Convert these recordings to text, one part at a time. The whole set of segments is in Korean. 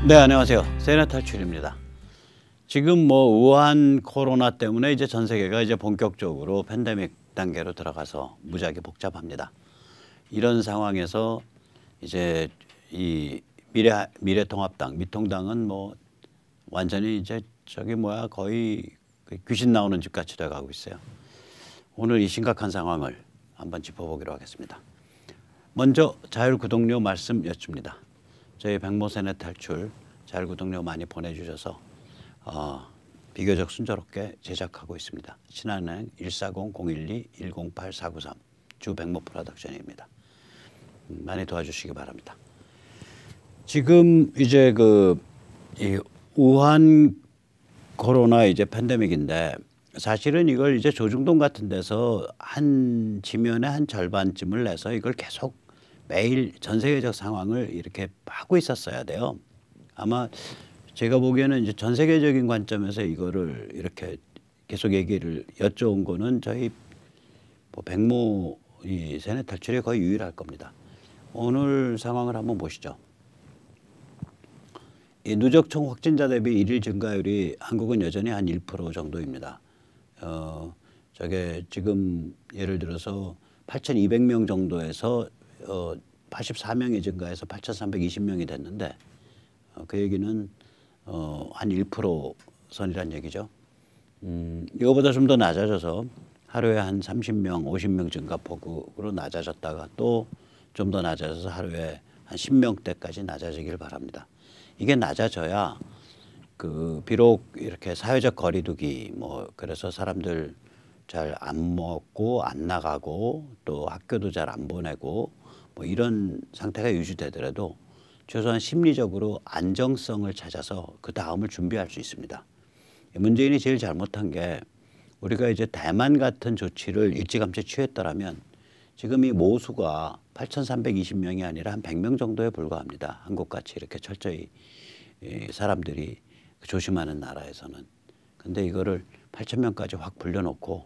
네, 안녕하세요. 세네 탈출입니다. 지금 뭐 우한 코로나 때문에 이제 전 세계가 이제 본격적으로 팬데믹 단계로 들어가서 무지하게 복잡합니다. 이런 상황에서 이제 이 미래통합당, 미통당은 뭐 완전히 이제 거의 귀신 나오는 집 같이 돼가고 있어요. 오늘 이 심각한 상황을 한번 짚어보기로 하겠습니다. 먼저 자율구독료 말씀 여쭙니다. 저희 백모세네 탈출 자율구독료 많이 보내주셔서 비교적 순조롭게 제작하고 있습니다. 신한은행 140-012-108-493 주 백모 프로덕션입니다. 많이 도와주시기 바랍니다. 지금 이제 이 우한 코로나 이제 팬데믹인데 사실은 이걸 이제 조중동 같은 데서 한 지면의 한 절반쯤을 내서 이걸 계속 매일 전 세계적 상황을 이렇게 하고 있었어야 돼요. 아마 제가 보기에는 이제 전 세계적인 관점에서 이거를 이렇게 계속 얘기를 여쭤온 거는 저희 뭐 백모 이 세네 탈출이 거의 유일할 겁니다. 오늘 상황을 한번 보시죠. 이 누적 총 확진자 대비 일일 증가율이 한국은 여전히 한 1% 정도입니다. 저게 지금 예를 들어서 8,200명 정도에서 84명이 증가해서 8,320명이 됐는데 그 얘기는 한 1% 선이란 얘기죠. 이거보다 좀 더 낮아져서 하루에 한 30명, 50명 증가폭으로 낮아졌다가 또 좀 더 낮아져서 하루에 한 10명대까지 낮아지길 바랍니다. 이게 낮아져야 비록 이렇게 사회적 거리두기 그래서 사람들 잘 안 먹고 안 나가고 또 학교도 잘 안 보내고 이런 상태가 유지되더라도 최소한 심리적으로 안정성을 찾아서 그 다음을 준비할 수 있습니다. 문재인이 제일 잘못한 게 우리가 이제 대만 같은 조치를 일찌감치 취했더라면 지금 이 모수가 8,320명이 아니라 한 100명 정도에 불과합니다. 한국같이 이렇게 철저히 사람들이 조심하는 나라에서는. 근데 이거를 8,000명까지 확 불려놓고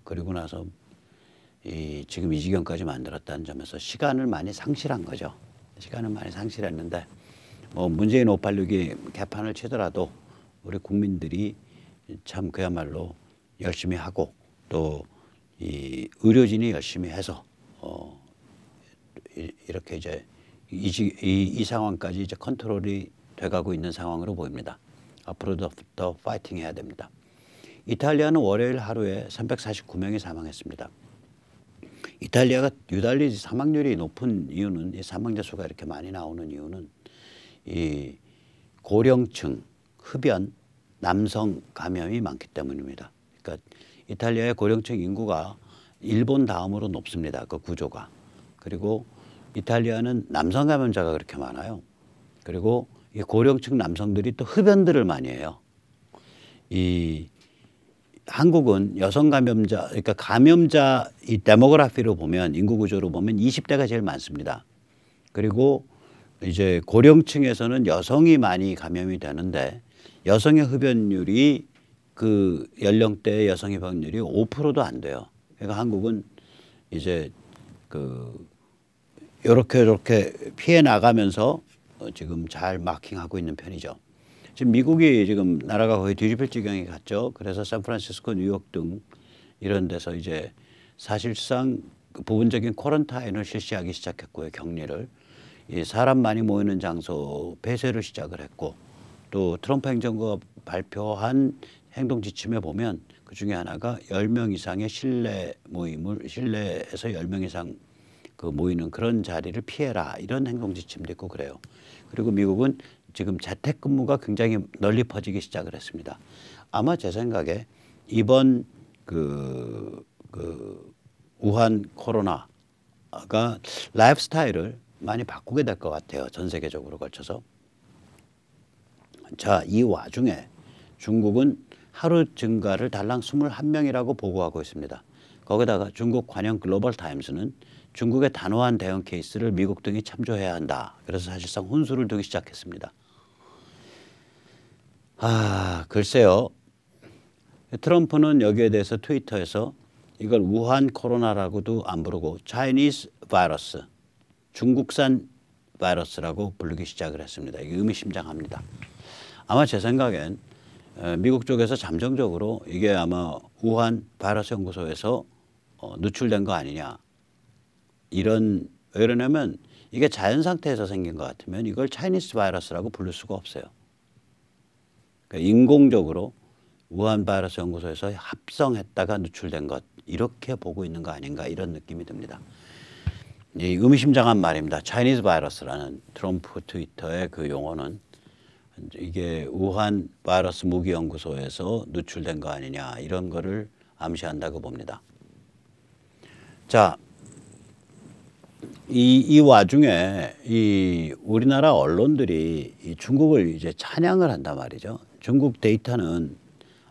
그리고 나서 지금 이 지경까지 만들었다는 점에서 시간을 많이 상실한 거죠. 시간을 많이 상실했는데 문재인 586이 개판을 치더라도 우리 국민들이 참 그야말로 열심히 하고 또 이 의료진이 열심히 해서 이렇게 이제 이 상황까지 이제 컨트롤이 돼가고 있는 상황으로 보입니다. 앞으로도 더 파이팅 해야 됩니다. 이탈리아는 월요일 하루에 349명이 사망했습니다. 이탈리아가 유달리 사망률이 높은 이유는 이 사망자 수가 이렇게 많이 나오는 이유는 이 고령층, 흡연, 남성 감염이 많기 때문입니다. 그러니까 이탈리아의 고령층 인구가 일본 다음으로 높습니다. 그 구조가. 그리고 이탈리아는 남성 감염자가 그렇게 많아요. 그리고 이 고령층 남성들이 또 흡연들을 많이 해요. 이 한국은 여성 감염자, 그러니까 감염자 이 데모그래피로 보면 인구 구조로 보면 20대가 제일 많습니다. 그리고 이제 고령층에서는 여성이 많이 감염이 되는데 여성의 흡연율이 그 연령대의 여성 흡연율이 5%도 안 돼요. 그러니까 한국은 이제 이렇게 피해 나가면서 지금 잘 마킹하고 있는 편이죠. 지금 미국이 지금 나라가 거의 뒤집힐 지경에 갔죠. 그래서 샌프란시스코, 뉴욕 등 이런 데서 이제 사실상 부분적인 쿼런타인을 실시하기 시작했고요. 격리를. 이 사람 많이 모이는 장소 폐쇄를 시작을 했고 또 트럼프 행정부가 발표한 행동 지침에 보면 그 중에 하나가 10명 이상의 실내에서 10명 이상 모이는 그런 자리를 피해라 이런 행동 지침도 있고 그래요. 그리고 미국은 지금 재택근무가 굉장히 널리 퍼지기 시작을 했습니다. 아마 제 생각에 이번 우한 코로나가 라이프 스타일을 많이 바꾸게 될 것 같아요. 전 세계적으로 걸쳐서. 자, 이 와중에 중국은 하루 증가를 달랑 21명이라고 보고하고 있습니다. 거기다가 중국 관영 글로벌 타임스는 중국의 단호한 대응 케이스를 미국 등이 참조해야 한다. 그래서 사실상 혼수를 두기 시작했습니다. 글쎄요. 트럼프는 여기에 대해서 트위터에서 이걸 우한 코로나라고도 안 부르고 Chinese 바이러스, 중국산 바이러스라고 부르기 시작을 했습니다. 이게 의미심장합니다. 아마 제 생각엔 미국 쪽에서 잠정적으로 이게 아마 우한 바이러스 연구소에서 누출된 거 아니냐. 왜 그러냐면 이게 자연 상태에서 생긴 것 같으면 이걸 차이니스 바이러스라고 부를 수가 없어요. 그러니까 인공적으로 우한 바이러스 연구소에서 합성했다가 누출된 것 이렇게 보고 있는 거 아닌가 이런 느낌이 듭니다. 이 의미심장한 말입니다. 차이니스 바이러스라는 트럼프 트위터의 그 용어는 이게 우한 바이러스 무기 연구소에서 누출된 거 아니냐 이런 거를 암시한다고 봅니다. 자, 이 와중에 이 우리나라 언론들이 이 중국을 이제 찬양을 한단 말이죠. 중국 데이터는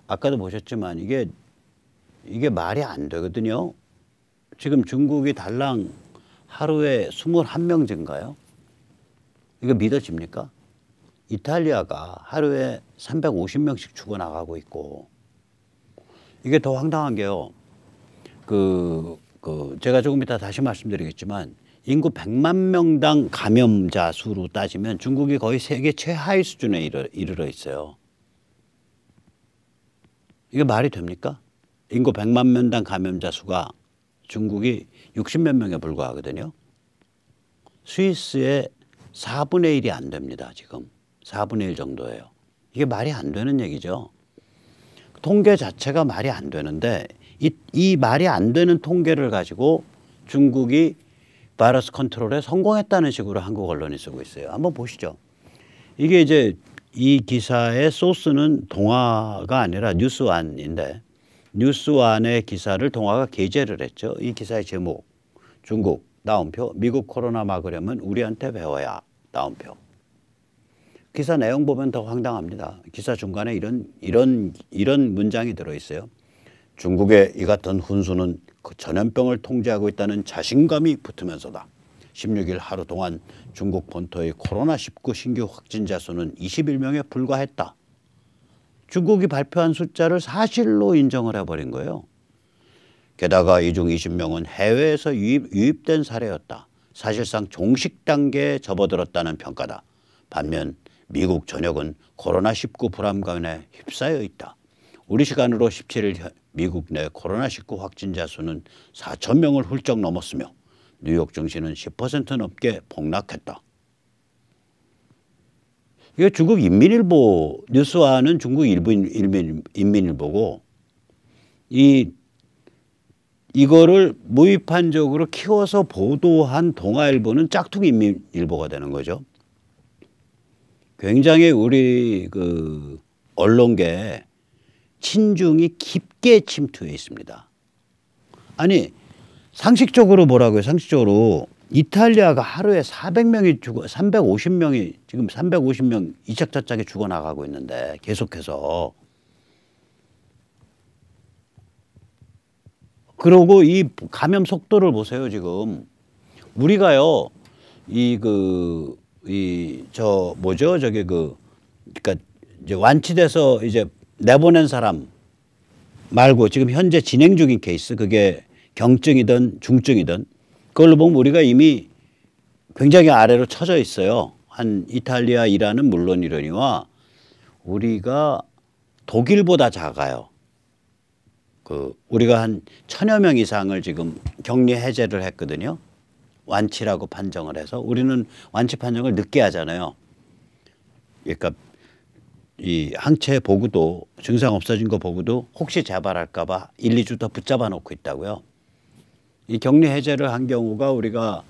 아까도 보셨지만 이게 말이 안 되거든요. 지금 중국이 달랑 하루에 21명 증가요. 이거 믿어집니까? 이탈리아가 하루에 350명씩 죽어나가고 있고 이게 더 황당한 게요. 제가 조금 이따 다시 말씀드리겠지만 인구 100만 명당 감염자 수로 따지면 중국이 거의 세계 최하위 수준에 이르러 있어요. 이게 말이 됩니까? 인구 100만 명당 감염자 수가 중국이 60몇 명에 불과하거든요. 스위스의 4분의 1이 안 됩니다. 지금 4분의 1 정도예요. 이게 말이 안 되는 얘기죠. 통계 자체가 말이 안 되는데 이 말이 안 되는 통계를 가지고 중국이 바이러스 컨트롤에 성공했다는 식으로 한국 언론이 쓰고 있어요. 한번 보시죠. 이게 이제 이 기사의 소스는 동아가 아니라 뉴스완인데 뉴스완의 기사를 동아가 게재를 했죠. 이 기사의 제목 중국 따옴표 미국 코로나 막으려면 우리한테 배워야 따옴표. 기사 내용 보면 더 황당합니다. 기사 중간에 이런 문장이 들어있어요. 중국의 이 같은 훈수는 그 전염병을 통제하고 있다는 자신감이 붙으면서다. 16일 하루 동안 중국 본토의 코로나19 신규 확진자 수는 21명에 불과했다. 중국이 발표한 숫자를 사실로 인정을 해버린 거예요. 게다가 이 중 20명은 해외에서 유입된 사례였다. 사실상 종식 단계에 접어들었다는 평가다. 반면 미국 전역은 코로나19 불안감에 휩싸여 있다. 우리 시간으로 17일 미국 내 코로나19 확진자 수는 4천 명을 훌쩍 넘었으며 뉴욕 증시는 10% 넘게 폭락했다. 이게 중국 인민일보 뉴스와는 중국 인민일보고 이거를 무위판적으로 키워서 보도한 동아일보는 짝퉁 인민일보가 되는 거죠. 굉장히 우리 그 언론계에 친중이 깊게 침투해 있습니다. 아니 상식적으로 뭐라고요? 상식적으로 이탈리아가 하루에 350명이 지금 350명 이착자짝에 죽어나가고 있는데 계속해서 그러고 이 감염 속도를 보세요. 지금 우리가요 그러니까 이제 완치돼서 이제 내보낸 사람 말고 지금 현재 진행 중인 케이스 그게 경증이든 중증이든 그걸로 보면 우리가 이미 굉장히 아래로 처져 있어요. 한 이탈리아, 이란은 물론이러니와 우리가 독일보다 작아요. 우리가 한 1000여 명 이상을 지금 격리 해제를 했거든요. 완치라고 판정을 해서 우리는 완치 판정을 늦게 하잖아요. 그러니까 이 항체 보고도 증상 없어진 거 보고도 혹시 재발할까 봐 1, 2주 더 붙잡아 놓고 있다고요. 이 격리 해제를 한 경우가 우리가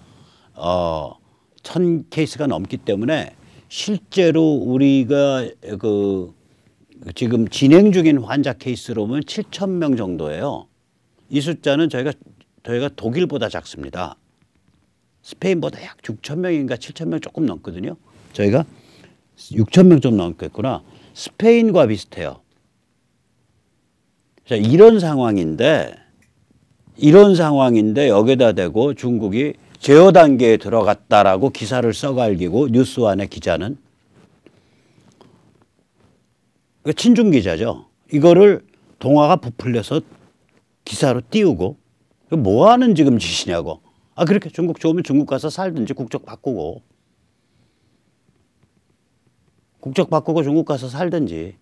1000 케이스가 넘기 때문에 실제로 우리가 지금 진행 중인 환자 케이스로 보면 7,000명 정도예요. 이 숫자는 저희가 독일보다 작습니다. 스페인보다 약 6,000명인가 7,000명 조금 넘거든요. 저희가 6,000명 좀 넘겠구나. 스페인과 비슷해요. 자, 이런 상황인데 여기다 대고 중국이 제어 단계에 들어갔다라고 기사를 써갈기고 뉴스완의 기자는 친중 기자죠. 이거를 동아가 부풀려서 기사로 띄우고 뭐 하는 지금 짓이냐고. 그렇게 중국 좋으면 중국 가서 살든지 국적 바꾸고 국적 바꾸고 중국 가서 살든지.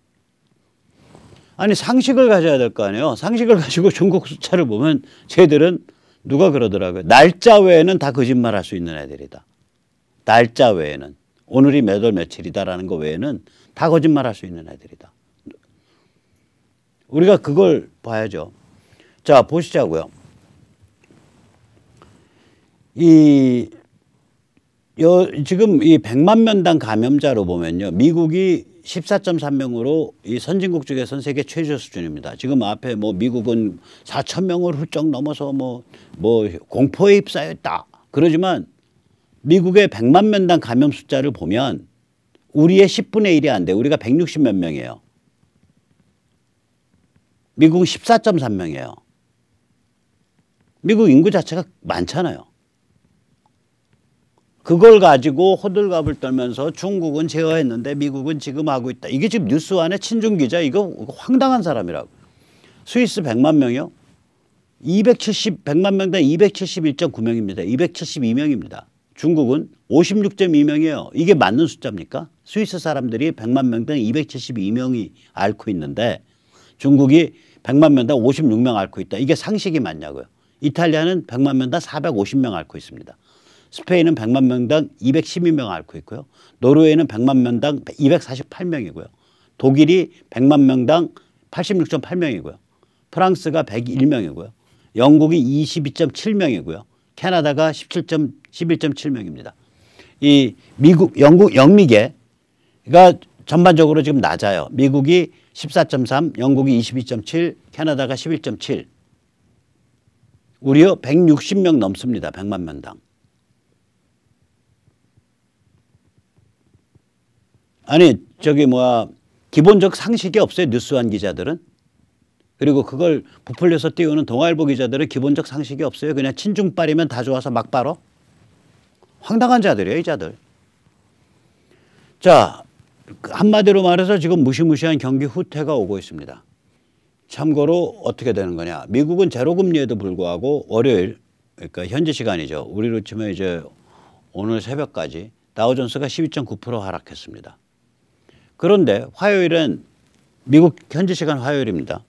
아니 상식을 가져야 될 거 아니에요. 상식을 가지고 중국 숫자를 보면 쟤들은 누가 그러더라고요. 날짜 외에는 다 거짓말할 수 있는 애들이다. 날짜 외에는. 오늘이 몇 월 며칠이다라는 거 외에는 다 거짓말할 수 있는 애들이다. 우리가 그걸 봐야죠. 자, 보시자고요. 지금 이 100만 명당 감염자로 보면요. 미국이 14.3명으로 이 선진국 중에서는 세계 최저 수준입니다. 지금 앞에 뭐 미국은 4천 명을 훌쩍 넘어서 뭐 공포에 휩싸였다. 그러지만 미국의 100만 명당 감염 숫자를 보면 우리의 10분의 1이 안 돼. 우리가 160몇 명이에요. 미국은 14.3명이에요. 미국 인구 자체가 많잖아요. 그걸 가지고 호들갑을 떨면서 중국은 제어했는데 미국은 지금 하고 있다. 이게 지금 뉴스완의 친중 기자 이거 황당한 사람이라고. 스위스 100만 명이요. 100만 명당 271.9명입니다. 272명입니다. 중국은 56.2명이에요. 이게 맞는 숫자입니까? 스위스 사람들이 100만 명당 272명이 앓고 있는데 중국이 100만 명당 56명 앓고 있다. 이게 상식이 맞냐고요. 이탈리아는 100만 명당 450명 앓고 있습니다. 스페인은 100만 명당 212명 앓고 있고요. 노르웨이는 100만 명당 248명이고요. 독일이 100만 명당 86.8명이고요. 프랑스가 101명이고요. 영국이 22.7명이고요. 캐나다가 11.7명입니다. 이 미국, 영국, 영미계가 전반적으로 지금 낮아요. 미국이 14.3, 영국이 22.7, 캐나다가 11.7. 우리요 160명 넘습니다. 100만 명당. 아니 기본적 상식이 없어요. 뉴스완 기자들은. 그리고 그걸 부풀려서 띄우는 동아일보 기자들은 기본적 상식이 없어요. 그냥 친중빨이면 다 좋아서 막 빨어. 황당한 자들이에요. 이 자들. 자, 한마디로 말해서 지금 무시무시한 경기 후퇴가 오고 있습니다. 참고로 어떻게 되는 거냐. 미국은 제로금리에도 불구하고 월요일, 그러니까 현지 시간이죠. 우리로 치면 이제 오늘 새벽까지 다우존스가 12.9% 하락했습니다. 그런데 화요일은 미국 현지 시간 화요일입니다.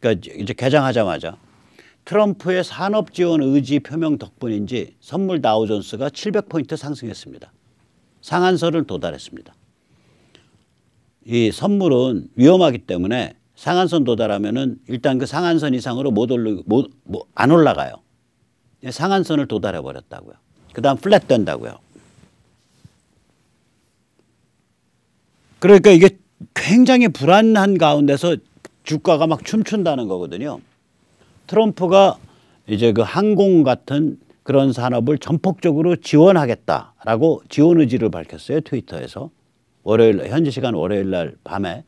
그러니까 이제 개장하자마자 트럼프의 산업 지원 의지 표명 덕분인지 선물 다우존스가 700포인트 상승했습니다. 상한선을 도달했습니다. 이 선물은 위험하기 때문에 상한선 도달하면은 일단 그 상한선 이상으로 안 올라가요. 상한선을 도달해 버렸다고요. 그다음 플랫 된다고요. 그러니까 이게 굉장히 불안한 가운데서 주가가 막 춤춘다는 거거든요. 트럼프가 이제 그 항공 같은 그런 산업을 전폭적으로 지원하겠다라고 지원 의지를 밝혔어요. 트위터에서. 월요일, 현지 시간 월요일 날 밤에.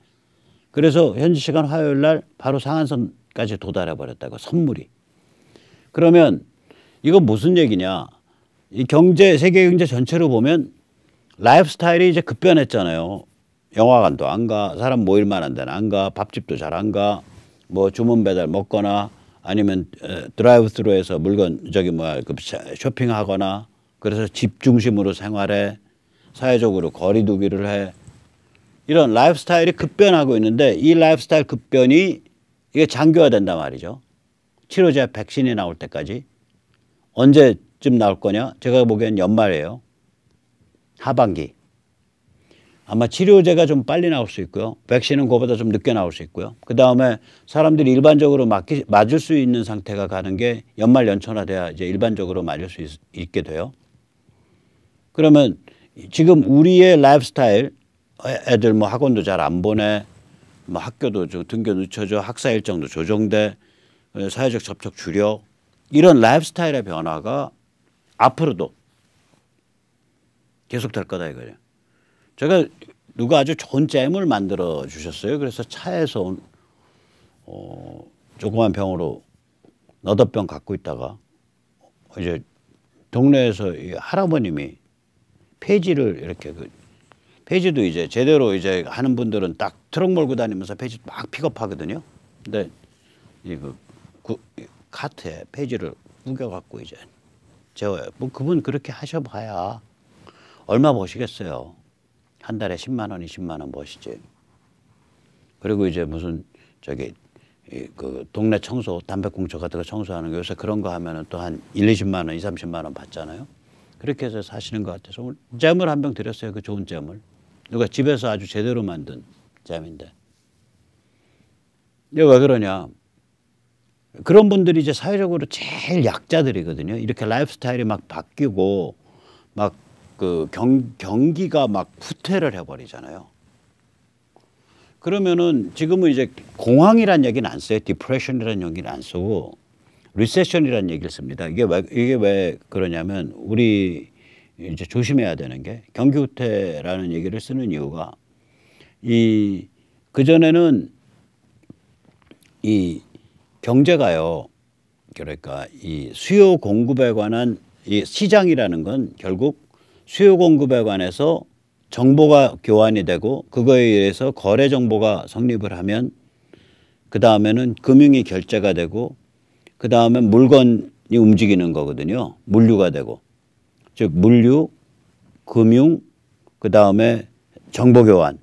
그래서 현지 시간 화요일 날 바로 상한선까지 도달해 버렸다고, 선물이. 그러면 이거 무슨 얘기냐. 이 세계 경제 전체로 보면 라이프 스타일이 이제 급변했잖아요. 영화관도 안 가, 사람 모일 만한 데는 안 가, 밥집도 잘 안 가, 뭐 주문 배달 먹거나 아니면 드라이브 스루에서 물건 쇼핑하거나, 그래서 집 중심으로 생활해, 사회적으로 거리 두기를 해. 이런 라이프 스타일이 급변하고 있는데 이 라이프 스타일 급변이 이게 장기화된단 말이죠. 치료제 백신이 나올 때까지. 언제쯤 나올 거냐? 제가 보기엔 연말이에요. 하반기. 아마 치료제가 좀 빨리 나올 수 있고요. 백신은 그거보다 좀 늦게 나올 수 있고요. 그다음에 사람들이 일반적으로 맞을 수 있는 상태가 가는 게 연말 연초나 돼야 이제 일반적으로 맞을 수 있게 돼요. 그러면 지금 우리의 라이프 스타일, 애들 뭐 학원도 잘 안 보내, 뭐 학교도 좀 등교 늦춰져, 학사 일정도 조정돼, 사회적 접촉 줄여, 이런 라이프 스타일의 변화가 앞으로도 계속될 거다 이거예요. 제가 누가 아주 좋은 잼을 만들어 주셨어요. 그래서 차에서 조그만 병으로 너댓 병 갖고 있다가 이제 동네에서 이 할아버님이 폐지를 이렇게 폐지도 이제 제대로 이제 하는 분들은 딱 트럭 몰고 다니면서 폐지 막 픽업하거든요. 근데 카트에 폐지를 우겨 갖고 이제 재워요. 뭐 그분 그렇게 하셔봐야 얼마 버시겠어요. 한 달에 10만 원, 20만 원 버시지. 그리고 이제 무슨 저기 그 동네 청소, 담배꽁초 같은 거 청소하는 거 요새 그런 거 하면은 또 한 1, 20만 원, 2, 30만 원 받잖아요. 그렇게 해서 사시는 것 같아서 오늘 잼을 한 병 드렸어요. 그 좋은 잼을. 누가 집에서 아주 제대로 만든 잼인데. 이게 왜 그러냐. 그런 분들이 이제 사회적으로 제일 약자들이거든요. 이렇게 라이프 스타일이 막 바뀌고 막 그 경기가 막 후퇴를 해버리잖아요. 그러면은 지금은 이제 공황이란 얘기는 안 써요. 디프레션이라는 얘기는 안 쓰고 리세션이라는 얘기를 씁니다. 이게 왜 그러냐면 우리 이제 조심해야 되는 게 경기 후퇴라는 얘기를 쓰는 이유가 그전에는 이 경제가요. 그러니까 이 수요 공급에 관한 이 시장이라는 건 결국 수요 공급에 관해서 정보가 교환이 되고 그거에 의해서 거래 정보가 성립을 하면 그 다음에는 금융이 결제가 되고 그 다음에 물건이 움직이는 거거든요. 물류가 되고 즉 물류, 금융, 그 다음에 정보 교환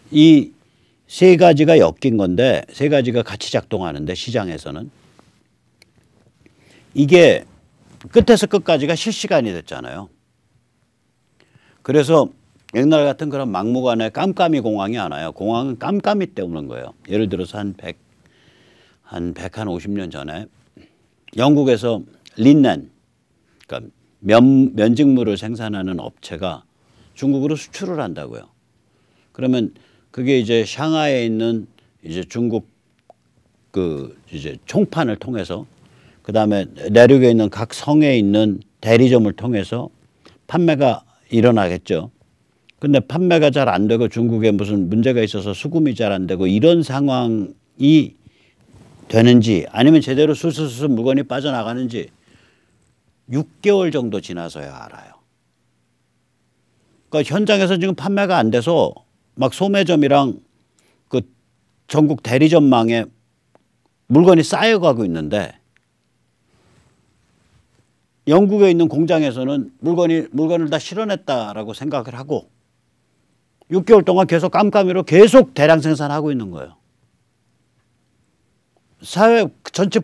이 세 가지가 엮인 건데 세 가지가 같이 작동하는데 시장에서는 이게 끝에서 끝까지가 실시간이 됐잖아요. 그래서 옛날 같은 그런 막무가내 깜깜이 공황이 안 와요. 공황은 깜깜이 때문인 거예요. 예를 들어서 한 150년 전에 영국에서 린넨, 그러니까 면직물을 생산하는 업체가 중국으로 수출을 한다고요. 그러면 그게 이제 샹하이에 있는 이제 중국 그 이제 총판을 통해서 그 다음에 내륙에 있는 각 성에 있는 대리점을 통해서 판매가 일어나겠죠. 근데 판매가 잘 안 되고 중국에 무슨 문제가 있어서 수금이 잘 안 되고 이런 상황이 되는지 아니면 제대로 술술술 물건이 빠져나가는지 6개월 정도 지나서야 알아요. 그러니까 현장에서 지금 판매가 안 돼서 막 소매점이랑 그 전국 대리점망에 물건이 쌓여가고 있는데 영국에 있는 공장에서는 물건을 다 실어냈다라고 생각을 하고 6개월 동안 계속 깜깜이로 계속 대량 생산하고 있는 거예요. 사회 전체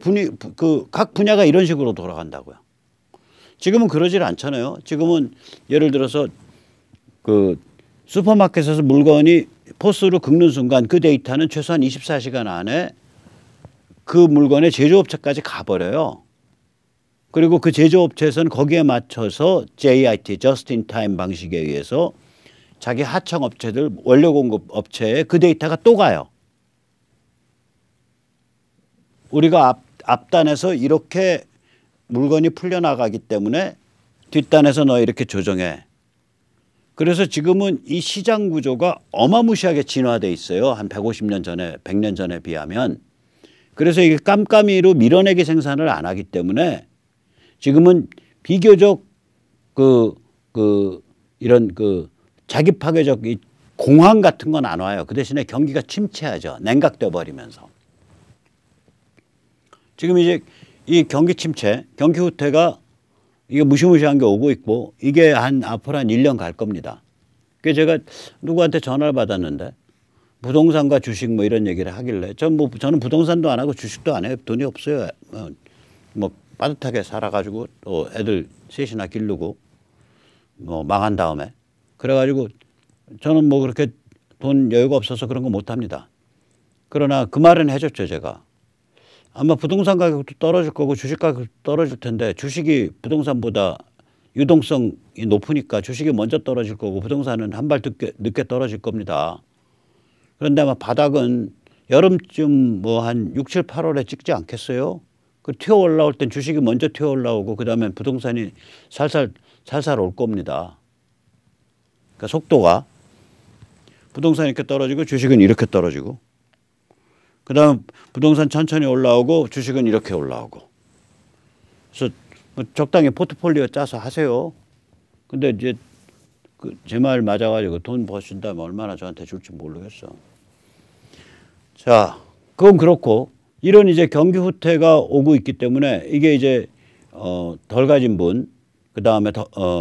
각 분야가 이런 식으로 돌아간다고요. 지금은 그러질 않잖아요. 지금은 예를 들어서 그 슈퍼마켓에서 물건이 포스로 긁는 순간 그 데이터는 최소한 24시간 안에 그 물건의 제조업체까지 가버려요. 그리고 그 제조업체에서는 거기에 맞춰서 JIT, Just in Time 방식에 의해서 자기 하청업체들, 원료 공급 업체에 그 데이터가 또 가요. 우리가 앞단에서 이렇게 물건이 풀려나가기 때문에 뒷단에서 너 이렇게 조정해. 그래서 지금은 이 시장 구조가 어마무시하게 진화돼 있어요. 한 150년 전에, 100년 전에 비하면. 그래서 이게 깜깜이로 밀어내기 생산을 안 하기 때문에 지금은 비교적 이런 자기 파괴적 이 공황 같은 건 안 와요. 그 대신에 경기가 침체하죠. 냉각돼 버리면서. 지금 이제 이 경기 침체, 경기 후퇴가 이게 무시무시한 게 오고 있고 이게 앞으로 한 1년 갈 겁니다. 그래서 제가 누구한테 전화를 받았는데 부동산과 주식 뭐 이런 얘기를 하길래 저는 부동산도 안 하고 주식도 안 해요. 돈이 없어요. 뭐 빠듯하게 살아가지고 또 애들 셋이나 기르고 뭐 망한 다음에 그래가지고 저는 뭐 그렇게 돈 여유가 없어서 그런 거 못 합니다. 그러나 그 말은 해줬죠. 제가. 아마 부동산 가격도 떨어질 거고 주식 가격도 떨어질 텐데 주식이 부동산보다 유동성이 높으니까 주식이 먼저 떨어질 거고 부동산은 한 발 늦게 떨어질 겁니다. 그런데 아마 바닥은 여름쯤 뭐 한 6, 7, 8월에 찍지 않겠어요? 그 튀어 올라올 땐 주식이 먼저 튀어 올라오고 그다음에 부동산이 살살 올 겁니다. 그러니까 속도가 부동산이 이렇게 떨어지고 주식은 이렇게 떨어지고 그다음 부동산 천천히 올라오고 주식은 이렇게 올라오고. 그래서 적당히 포트폴리오 짜서 하세요. 근데 이제 제 말 맞아가지고 돈 버신다면 얼마나 저한테 줄지 모르겠어. 자, 그건 그렇고 이런 이제 경기 후퇴가 오고 있기 때문에 이게 이제 덜 가진 분, 그 다음에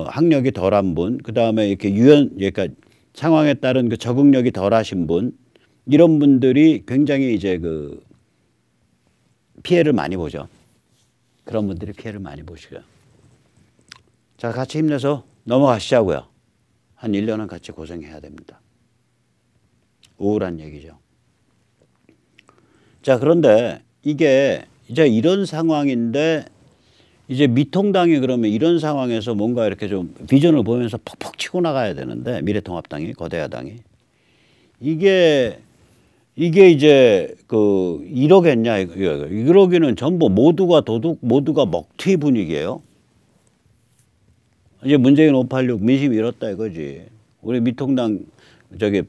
학력이 덜한 분, 그 다음에 이렇게 그러니까 상황에 따른 그 적응력이 덜하신 분, 이런 분들이 굉장히 이제 그 피해를 많이 보죠. 그런 분들이 피해를 많이 보시고요. 자, 같이 힘내서 넘어가시자고요. 한 1년은 같이 고생해야 됩니다. 우울한 얘기죠. 자, 그런데 이게 이제 이런 상황인데 이제 미통당이 그러면 이런 상황에서 뭔가 이렇게 좀 비전을 보면서 퍽퍽 치고 나가야 되는데, 미래통합당이, 거대 야당이 이게 이제 그 이러겠냐, 이러기는 전부 모두가 도둑, 모두가 먹튀 분위기예요. 이제 문재인 586 민심 잃었다 이거지. 우리 미통당 저기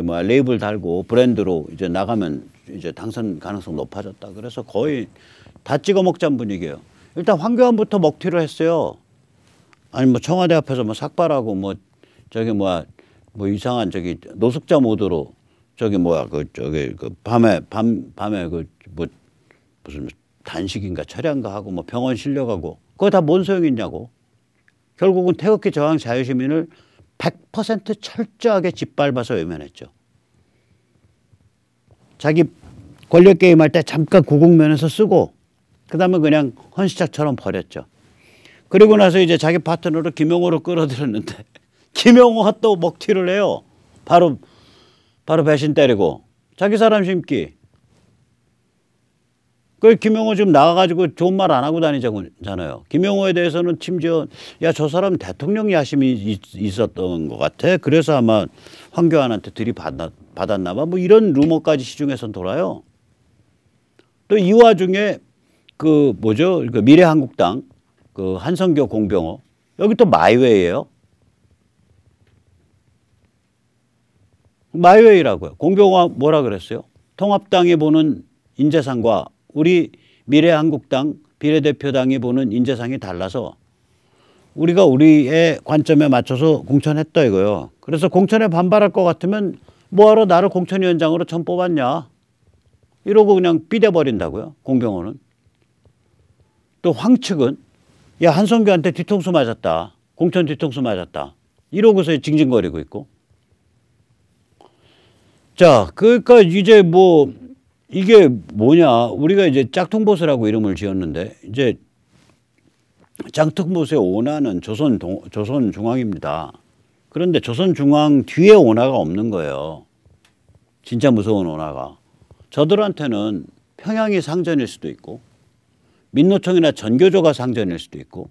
뭐 레이블 달고 브랜드로 이제 나가면 이제 당선 가능성 높아졌다. 그래서 거의 다 찍어 먹자는 분위기예요. 일단 황교안부터 먹튀를 했어요. 아니 뭐 청와대 앞에서 뭐 삭발하고 뭐 저기 뭐 이상한 저기 노숙자 모드로 저기 그 밤에 그 뭐 무슨 단식인가 철야인가 하고 뭐 병원 실려가고, 그거 다 뭔 소용이 있냐고. 결국은 태극기 저항 자유시민을 100% 철저하게 짓밟아서 외면했죠. 자기 권력 게임할 때 잠깐 구국면에서 쓰고 그다음에 그냥 헌시짝처럼 버렸죠. 그리고 나서 이제 자기 파트너로 김용호를 끌어들였는데 김용호가 또 먹튀를 해요. 바로 배신 때리고 자기 사람 심기. 그 김용호 지금 나가가지고 좋은 말 안 하고 다니잖아요. 김용호에 대해서는 심지어 야, 저 사람 대통령 야심이 있었던 것 같아. 그래서 아마 황교안한테 들이받았나 봐. 뭐 이런 루머까지 시중에서 돌아요. 또 이 와중에 그 뭐죠? 그 미래한국당 그 한성교 공병호, 여기 또 마이웨이예요. 마이웨이라고요. 공병호가 뭐라 그랬어요? 통합당이 보는 인재상과 우리 미래한국당 비례대표당이 보는 인재상이 달라서 우리가 우리의 관점에 맞춰서 공천했다 이거요. 그래서 공천에 반발할 것 같으면 뭐하러 나를 공천위원장으로 처음 뽑았냐 이러고 그냥 삐대버린다고요. 공병호는. 또 황측은 야, 한성규한테 뒤통수 맞았다. 공천 뒤통수 맞았다. 이러고서 징징거리고 있고. 자, 그러니까 이제 뭐 이게 뭐냐, 우리가 이제 짝퉁보수라고 이름을 지었는데 이제 짝퉁보수의 오나는 조선중앙입니다. 그런데 조선중앙 뒤에 오나가 없는 거예요. 진짜 무서운 오나가. 저들한테는 평양이 상전일 수도 있고 민노총이나 전교조가 상전일 수도 있고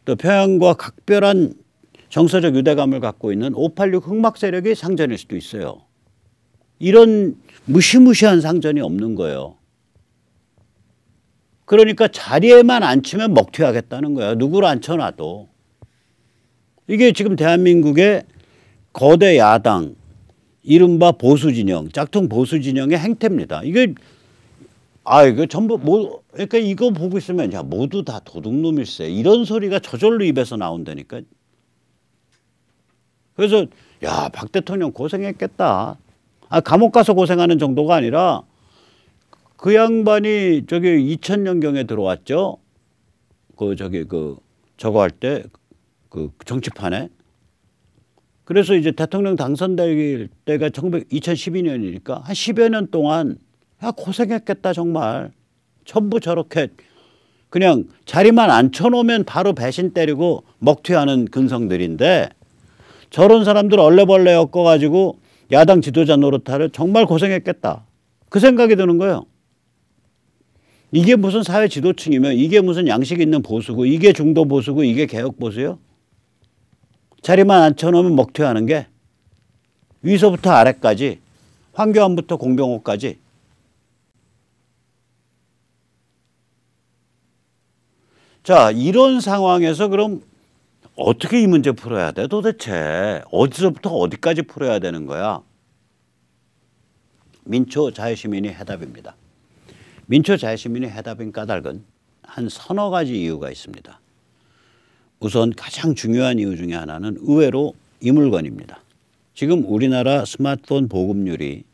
또 평양과 각별한 정서적 유대감을 갖고 있는 586 흑막 세력이 상전일 수도 있어요. 이런 무시무시한 상전이 없는 거예요. 그러니까 자리에만 앉히면 먹튀하겠다는 거예요. 누구를 앉혀놔도. 이게 지금 대한민국의 거대 야당, 이른바 보수진영, 짝퉁 보수진영의 행태입니다. 이게 이거 전부 그러니까 이거 보고 있으면 야, 모두 다 도둑놈일세, 이런 소리가 저절로 입에서 나온다니까. 그래서 야, 박 대통령 고생했겠다. 감옥 가서 고생하는 정도가 아니라 그 양반이 저기 2000년경에 들어왔죠. 저거 할 때 그 정치판에. 그래서 이제 대통령 당선될 때가 2012년이니까 한 10여 년 동안 야, 고생했겠다 정말. 전부 저렇게 그냥 자리만 앉혀놓으면 바로 배신 때리고 먹튀하는 근성들인데 저런 사람들 얼레벌레 엮어가지고 야당 지도자 노릇하려 정말 고생했겠다. 그 생각이 드는 거예요. 이게 무슨 사회 지도층이며 이게 무슨 양식 있는 보수고 이게 중도 보수고 이게 개혁 보수요? 자리만 앉혀놓으면 먹튀하는 게 위서부터 아래까지 황교안부터 공병호까지. 자, 이런 상황에서 그럼 어떻게 이 문제 풀어야 돼? 도대체 어디서부터 어디까지 풀어야 되는 거야? 민초 자유시민이 해답입니다. 민초 자유시민이 해답인 까닭은 한 서너 가지 이유가 있습니다. 우선 가장 중요한 이유 중에 하나는 의외로 이 물건입니다. 지금 우리나라 스마트폰 보급률이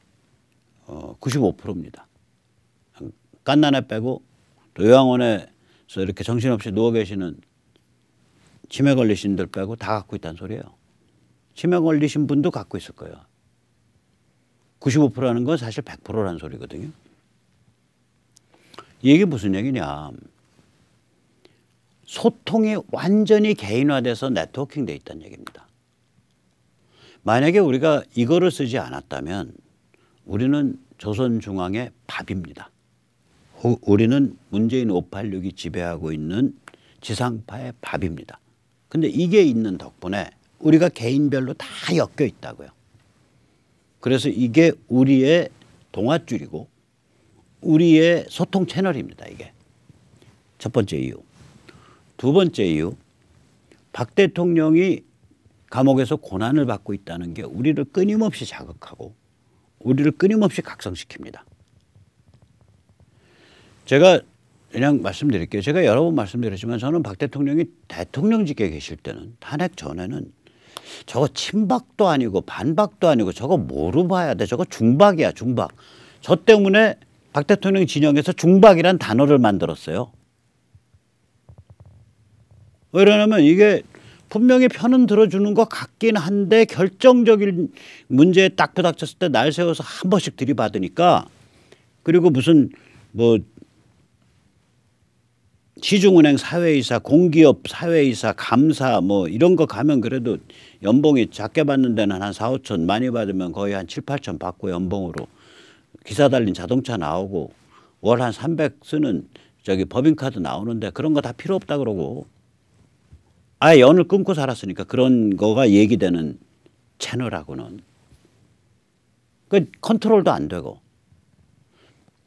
95%입니다. 갓난애 빼고 또 요양원에서 이렇게 정신없이 누워 계시는 치매 걸리신 분들 빼고 다 갖고 있다는 소리예요. 치매 걸리신 분도 갖고 있을 거예요. 95%라는 건 사실 100%라는 소리거든요. 이게 무슨 얘기냐. 소통이 완전히 개인화돼서 네트워킹 돼 있다는 얘기입니다. 만약에 우리가 이거를 쓰지 않았다면 우리는 조선중앙의 밥입니다. 우리는 문재인 586이 지배하고 있는 지상파의 밥입니다. 근데 이게 있는 덕분에 우리가 개인별로 다 엮여 있다고요. 그래서 이게 우리의 동아줄이고 우리의 소통 채널입니다. 이게 첫 번째 이유. 두 번째 이유. 박 대통령이 감옥에서 고난을 받고 있다는 게 우리를 끊임없이 자극하고 우리를 끊임없이 각성시킵니다. 제가 그냥 말씀드릴게요. 제가 여러 번 말씀드렸지만 저는 박 대통령이 대통령직에 계실 때는 탄핵 전에는 저거 친박도 아니고 반박도 아니고 저거 뭐로 봐야 돼. 저거 중박이야 중박. 저 때문에 박 대통령 진영에서 중박이란 단어를 만들었어요. 왜 그러냐면 이게 분명히 편은 들어주는 것 같긴 한데 결정적인 문제에 딱 부닥쳤을 때 날 세워서 한 번씩 들이받으니까 그리고 무슨 뭐 시중은행 사회이사, 공기업 사회이사, 감사 뭐 이런 거 가면 그래도 연봉이 작게 받는 데는 한 4, 5천 많이 받으면 거의 한 7, 8천 받고 연봉으로 기사 달린 자동차 나오고 월 한 300 쓰는 저기 법인카드 나오는데 그런 거 다 필요 없다 그러고 아예 연을 끊고 살았으니까 그런 거가 얘기되는 채널하고는 그 컨트롤도 안 되고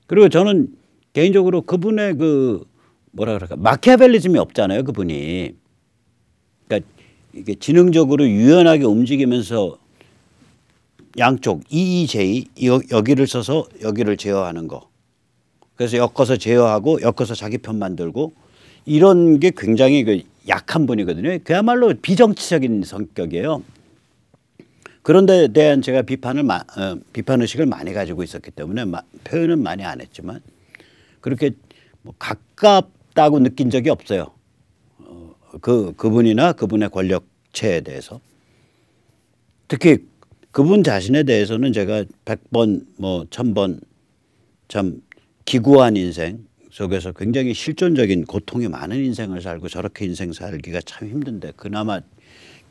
그리고 저는 개인적으로 그분의 그 뭐라 그럴까 마키아벨리즘이 없잖아요. 그분이 그러니까 이게 지능적으로 유연하게 움직이면서 양쪽 EEJ 여기를 써서 여기를 제어하는 거 그래서 엮어서 제어하고 엮어서 자기 편 만들고 이런 게 굉장히 그 약한 분이거든요. 그야말로 비정치적인 성격이에요. 그런 데 대한 제가 비판의식을 많이 가지고 있었기 때문에 표현은 많이 안 했지만 그렇게 뭐 가깝다고 느낀 적이 없어요. 그분이나 그분의 권력체에 대해서. 특히 그분 자신에 대해서는 제가 100번 뭐 1000번 참 기구한 인생 속에서 굉장히 실존적인 고통이 많은 인생을 살고 저렇게 인생 살기가 참 힘든데 그나마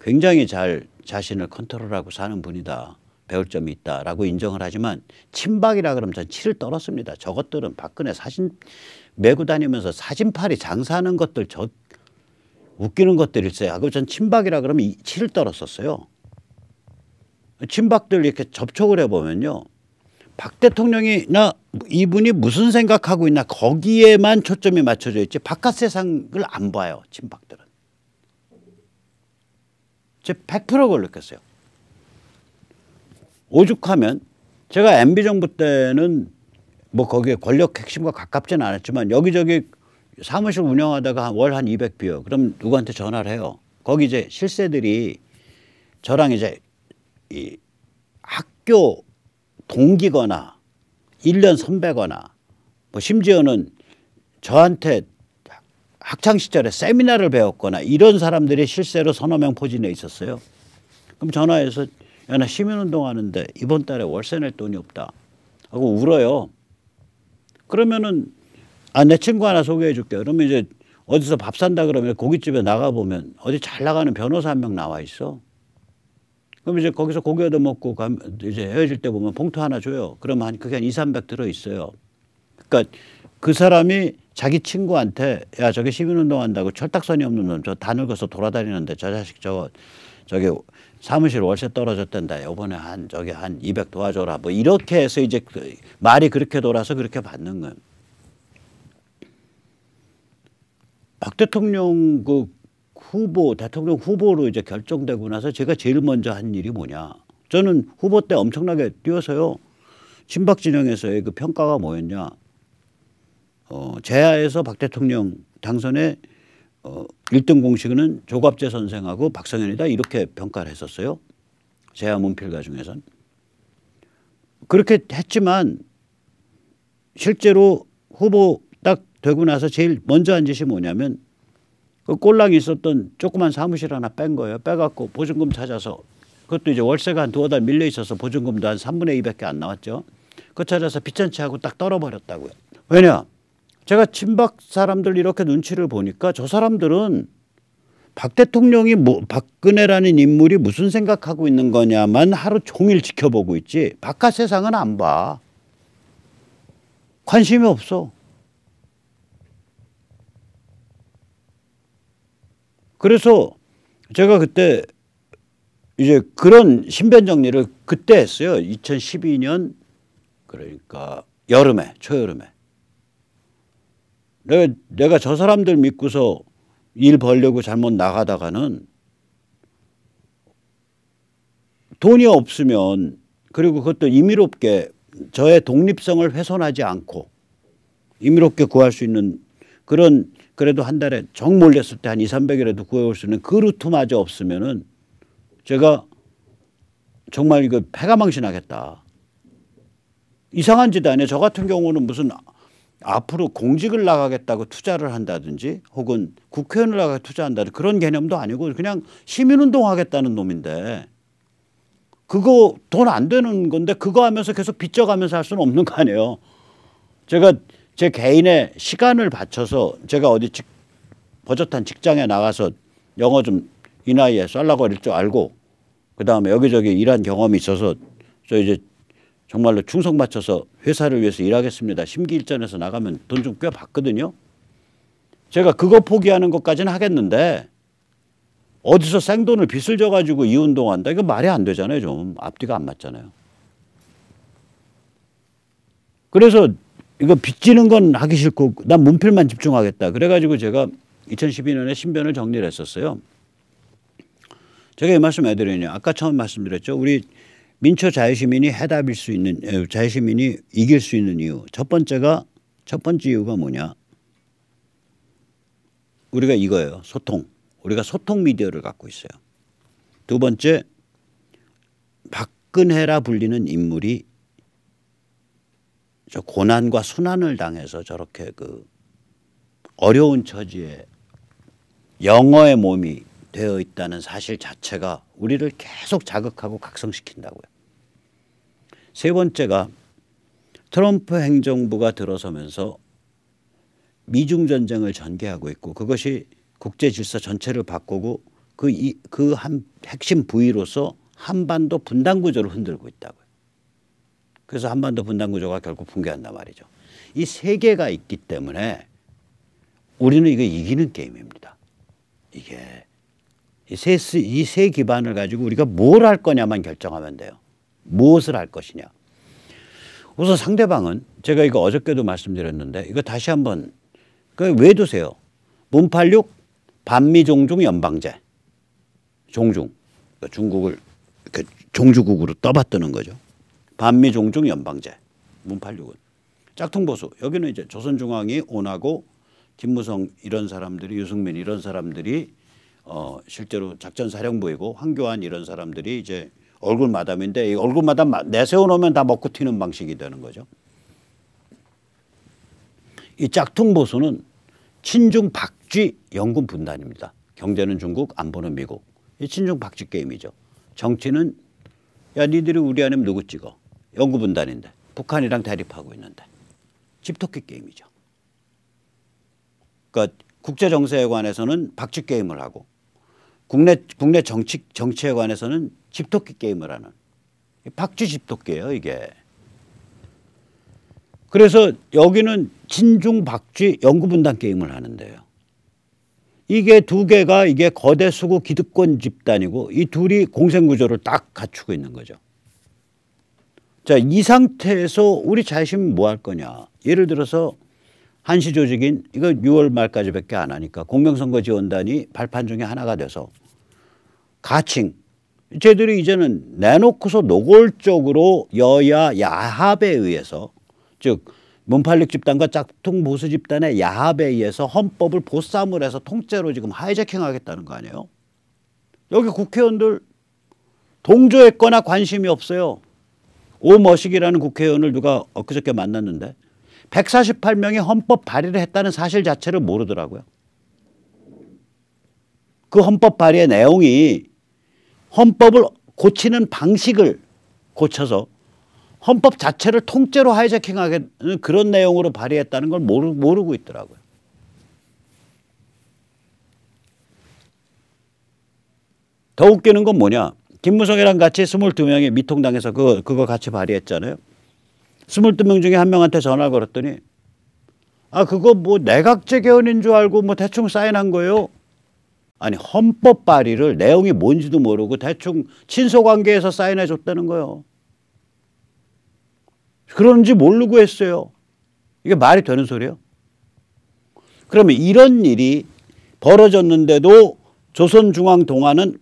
굉장히 잘 자신을 컨트롤하고 사는 분이다. 배울 점이 있다라고 인정을 하지만 친박이라 그러면 전 치를 떨었습니다. 저것들은 박근혜 사진 메고 다니면서 사진팔이 장사하는 것들 저 웃기는 것들일세 하고 전 친박이라 그러면 치를 떨었었어요. 친박들 이렇게 접촉을 해보면요. 박 대통령이나 이분이 무슨 생각하고 있나 거기에만 초점이 맞춰져 있지 바깥 세상을 안 봐요. 친박들은. 제 100% 그걸 느꼈어요. 오죽하면 제가 MB정부 때는 뭐 거기에 권력 핵심과 가깝지는 않았지만 여기저기 사무실 운영하다가 월 한 200 비어. 그럼 누구한테 전화를 해요. 거기 이제 실세들이 저랑 이제 이 학교 동기거나 1년 선배거나 뭐 심지어는 저한테 학창시절에 세미나를 배웠거나 이런 사람들이 실세로 서너 명 포진해 있었어요. 그럼 전화해서 야, 나 시민운동 하는데 이번 달에 월세 낼 돈이 없다 하고 울어요. 그러면은 내 친구 하나 소개해 줄게. 그러면 이제 어디서 밥 산다 그러면 고깃집에 나가보면 어디 잘 나가는 변호사 한 명 나와 있어. 그럼 이제 거기서 고기 얻어 먹고 이제 헤어질 때 보면 봉투 하나 줘요. 그러면 그게 한 2, 300 들어있어요. 그러니까 그 사람이 자기 친구한테 야 저게 시민운동 한다고 철딱선이 없는 놈 저 다 늙어서 돌아다니는데 저 자식 저기 사무실 월세 떨어졌단다. 요번에 한 200 도와줘라. 뭐 이렇게 해서 이제 말이 그렇게 돌아서 그렇게 받는 거예요. 박 대통령 대통령 후보로 이제 결정되고 나서 제가 제일 먼저 한 일이 뭐냐. 저는 후보 때 엄청나게 뛰어서요. 친박 진영에서의 그 평가가 뭐였냐. 제야에서 박 대통령 당선에 1등 공식은 조갑재 선생하고 박성현이다 이렇게 평가를 했었어요. 제야 문필가 중에선. 그렇게 했지만 실제로 후보 딱 되고 나서 제일 먼저 한 짓이 뭐냐면 그 꼴랑이 있었던 조그만 사무실 하나 뺀 거예요. 빼갖고 보증금 찾아서 그것도 이제 월세가 한 두어 달 밀려 있어서 보증금도 한 3분의 2밖에 안 나왔죠. 그 찾아서 빚잔치 하고 딱 떨어버렸다고요. 왜냐? 제가 친박 사람들 이렇게 눈치를 보니까 저 사람들은 박 대통령이 박근혜라는 인물이 무슨 생각하고 있는 거냐만 하루 종일 지켜보고 있지 바깥 세상은 안 봐. 관심이 없어. 그래서 제가 그때 이제 그런 신변 정리를 그때 했어요. 2012년 그러니까 여름에, 초여름에. 내가 저 사람들 믿고서 일 벌려고 잘못 나가다가는 돈이 없으면 그리고 그것도 임의롭게 저의 독립성을 훼손하지 않고 임의롭게 구할 수 있는 그런 그래도 한 달에 정 몰렸을 때 한 200~300이라도 구해올 수 있는 그 루트마저 없으면은 제가 정말 이거 패가망신하겠다. 이상한 짓 아니에요. 저 같은 경우는 무슨 앞으로 공직을 나가겠다고 투자를 한다든지 혹은 국회의원을 나가 투자한다든지 그런 개념도 아니고 그냥 시민운동하겠다는 놈인데 그거 돈 안 되는 건데 그거 하면서 계속 빚져가면서 할 수는 없는 거 아니에요. 제가 제 개인의 시간을 바쳐서 제가 어디 버젓한 직장에 나가서 영어 좀 이 나이에 쌀라거릴 줄 알고 그다음에 여기저기 일한 경험이 있어서 저 이제 정말로 충성 바쳐서 회사를 위해서 일하겠습니다. 심기일전에서 나가면 돈 좀 꽤 받거든요. 제가 그거 포기하는 것까지는 하겠는데 어디서 생돈을 빚을 져가지고 이 운동한다. 이거 말이 안 되잖아요. 좀 앞뒤가 안 맞잖아요. 그래서 이거 빚지는 건 하기 싫고 난 문필만 집중하겠다. 그래가지고 제가 2012년에 신변을 정리를 했었어요. 제가 이 말씀 왜 드리냐. 아까 처음 말씀드렸죠. 우리 민초 자유시민이 해답일 수 있는 자유시민이 이길 수 있는 이유. 첫 번째 이유가 뭐냐. 우리가 이거예요. 소통. 우리가 소통 미디어를 갖고 있어요. 두 번째 박근혜라 불리는 인물이 저 고난과 순환을 당해서 저렇게 그 어려운 처지에 영어의 몸이 되어 있다는 사실 자체가 우리를 계속 자극하고 각성시킨다고요. 세 번째가 트럼프 행정부가 들어서면서 미중 전쟁을 전개하고 있고 그것이 국제 질서 전체를 바꾸고 그 한 핵심 부위로서 한반도 분단 구조를 흔들고 있다고요. 그래서 한반도 분단 구조가 결국 붕괴한단 말이죠. 이 세 개가 있기 때문에 우리는 이거 이기는 게임입니다. 이게 이 세 기반을 가지고 우리가 뭘 할 거냐만 결정하면 돼요. 무엇을 할 것이냐. 우선 상대방은 제가 이거 어저께도 말씀드렸는데 이거 다시 한번 외두세요. 문팔육 반미종중 연방제. 종중. 그러니까 중국을 이렇게 종주국으로 떠받드는 거죠. 반미종중 연방제. 문팔육은. 짝퉁보수. 여기는 이제 조선중앙이 온하고 김무성 이런 사람들이 유승민 이런 사람들이 실제로 작전사령부이고 황교안 이런 사람들이 이제 얼굴 마담인데 이 얼굴 마담 내세워 놓으면 다 먹고 튀는 방식이 되는 거죠. 이 짝퉁 보수는 친중 박쥐 영군 분단입니다. 경제는 중국, 안보는 미국. 이 친중 박쥐 게임이죠. 정치는 야 니들이 우리 아니면 누구 찍어. 영구 분단인데 북한이랑 대립하고 있는데 집토끼 게임이죠. 그러니까 국제 정세에 관해서는 박쥐 게임을 하고 국내 정치에 관해서는 집토끼 게임을 하는 박쥐 집토끼예요 이게. 그래서 여기는 친중 박쥐 영구분단 게임을 하는데요. 이게 두 개가 이게 거대 수구 기득권 집단이고 이 둘이 공생구조를 딱 갖추고 있는 거죠. 자, 이 상태에서 우리 자신은 뭐 할 거냐. 예를 들어서 한시조직인 이거 6월 말까지밖에 안 하니까 공명선거지원단이 발판 중에 하나가 돼서 가칭 쟤들이 이제는 내놓고서 노골적으로 여야 야합에 의해서 즉 문팔육 집단과 짝퉁 보수 집단의 야합에 의해서 헌법을 보쌈을 해서 통째로 지금 하이제킹하겠다는 거 아니에요. 여기 국회의원들 동조했거나 관심이 없어요. 오머식이라는 국회의원을 누가 엊그저께 만났는데 148명이 헌법 발의를 했다는 사실 자체를 모르더라고요. 그 헌법 발의의 내용이 헌법을 고치는 방식을 고쳐서 헌법 자체를 통째로 하이제킹하는 그런 내용으로 발의했다는 걸 모르고 있더라고요. 더 웃기는 건 뭐냐. 김무성이랑 같이 22명이 미통당에서 그거 같이 발의했잖아요. 22명 중에 한 명한테 전화를 걸었더니 아 그거 뭐 내각제 개헌인 줄 알고 뭐 대충 사인한 거예요. 아니 헌법 발의를 내용이 뭔지도 모르고 대충 친소관계에서 사인해 줬다는 거예요. 그런지 모르고 했어요. 이게 말이 되는 소리예요? 그러면 이런 일이 벌어졌는데도 조선중앙동아는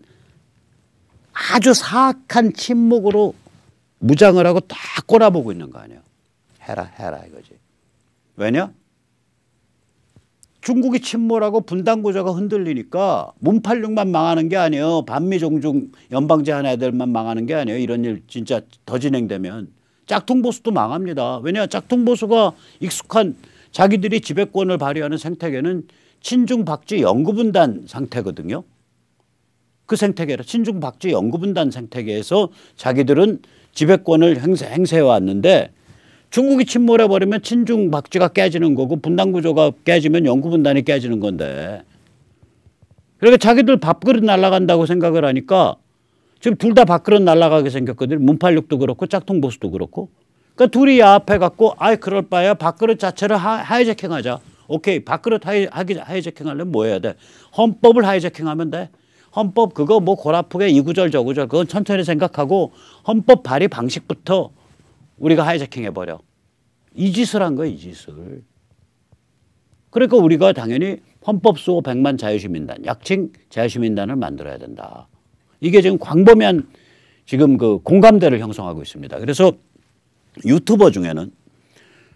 아주 사악한 침묵으로 무장을 하고 딱 꼬라보고 있는 거 아니에요. 해라 이거지. 왜냐? 중국이 침몰하고 분단구조가 흔들리니까 문팔육만 망하는 게 아니에요. 반미종중 연방제 한 애들만 망하는 게 아니에요. 이런 일 진짜 더 진행되면. 짝퉁보수도 망합니다. 왜냐? 짝퉁보수가 익숙한 자기들이 지배권을 발휘하는 생태계는 친중박쥐 영구분단 상태거든요. 그 생태계라 친중박쥐 영구분단 생태계에서 자기들은 지배권을 행사해 왔는데 중국이 침몰해버리면 친중박쥐가 깨지는 거고 분단구조가 깨지면 영구분단이 깨지는 건데 그러니까 자기들 밥그릇 날아간다고 생각을 하니까 지금 둘 다 밥그릇 날아가게 생겼거든요. 문팔육도 그렇고 짝퉁보수도 그렇고. 그러니까 둘이 야합해갖고 아이 그럴 바에야 밥그릇 자체를 하이제킹하자. 오케이 밥그릇 하이제킹하려면 뭐 해야 돼? 헌법을 하이제킹하면 돼. 헌법 그거 뭐 골아프게 이구절 저구절 그건 천천히 생각하고 헌법 발의 방식부터 우리가 하이제킹 해버려. 이 짓을 한 거야 이 짓을. 그러니까 우리가 당연히 헌법 수호 100만 자유시민단 약칭 자유시민단을 만들어야 된다. 이게 지금 광범위한 지금 그 공감대를 형성하고 있습니다. 그래서 유튜버 중에는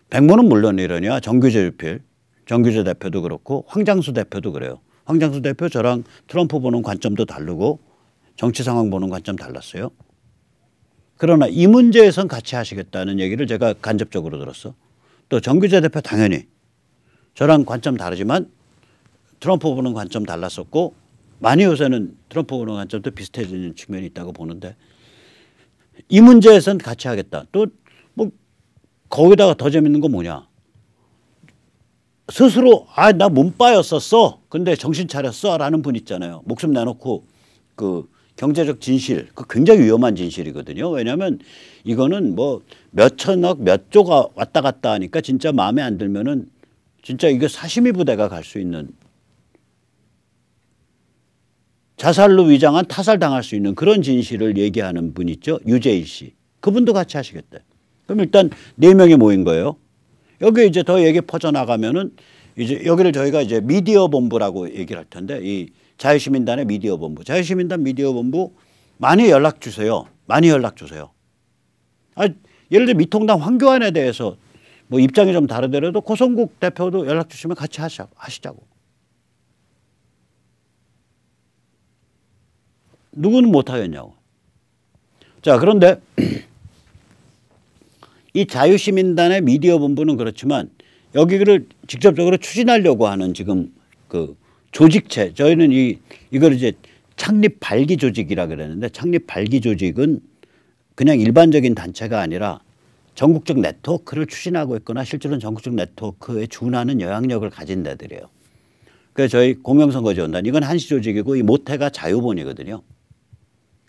백모는 물론 이러냐 정규재 유필 정규재 대표도 그렇고 황장수 대표도 그래요. 황장수 대표 저랑 트럼프 보는 관점도 다르고 정치 상황 보는 관점 달랐어요. 그러나 이 문제에선 같이 하시겠다는 얘기를 제가 간접적으로 들었어. 또 정규재 대표 당연히 저랑 관점 다르지만 트럼프 보는 관점 달랐었고 많이 요새는 트럼프 보는 관점도 비슷해지는 측면이 있다고 보는데 이 문제에선 같이 하겠다. 또 뭐 거기다가 더 재밌는 건 뭐냐. 스스로 나 문빠였었어. 근데 정신 차렸어 라는 분 있잖아요. 목숨 내놓고 그 경제적 진실 그 굉장히 위험한 진실이거든요. 왜냐하면 이거는 뭐 몇천억 몇 조가 왔다 갔다 하니까 진짜 마음에 안 들면은 진짜 이게 사시미 부대가 갈 수 있는 자살로 위장한 타살당할 수 있는 그런 진실을 얘기하는 분 있죠. 유재일 씨. 그분도 같이 하시겠대. 그럼 일단 4명이 모인 거예요. 여기 이제 더 얘기 퍼져나가면은 이제 여기를 저희가 이제 미디어 본부라고 얘기를 할 텐데 이 자유시민단의 미디어 본부. 자유시민단 미디어 본부 많이 연락 주세요. 많이 연락 주세요. 예를 들어 미통당 황교안에 대해서 뭐 입장이 좀 다르더라도 고성국 대표도 연락 주시면 같이 하시자고. 누구는 못 하겠냐고. 자, 그런데 이 자유시민단의 미디어 본부는 그렇지만 여기를 직접적으로 추진하려고 하는 지금 그 조직체, 저희는 이걸 이제 창립 발기 조직이라 그러는데 창립 발기 조직은 그냥 일반적인 단체가 아니라 전국적 네트워크를 추진하고 있거나 실제로는 전국적 네트워크에 준하는 영향력을 가진 데들이에요. 그래서 저희 공명선거지원단 이건 한시 조직이고 이 모태가 자유본이거든요.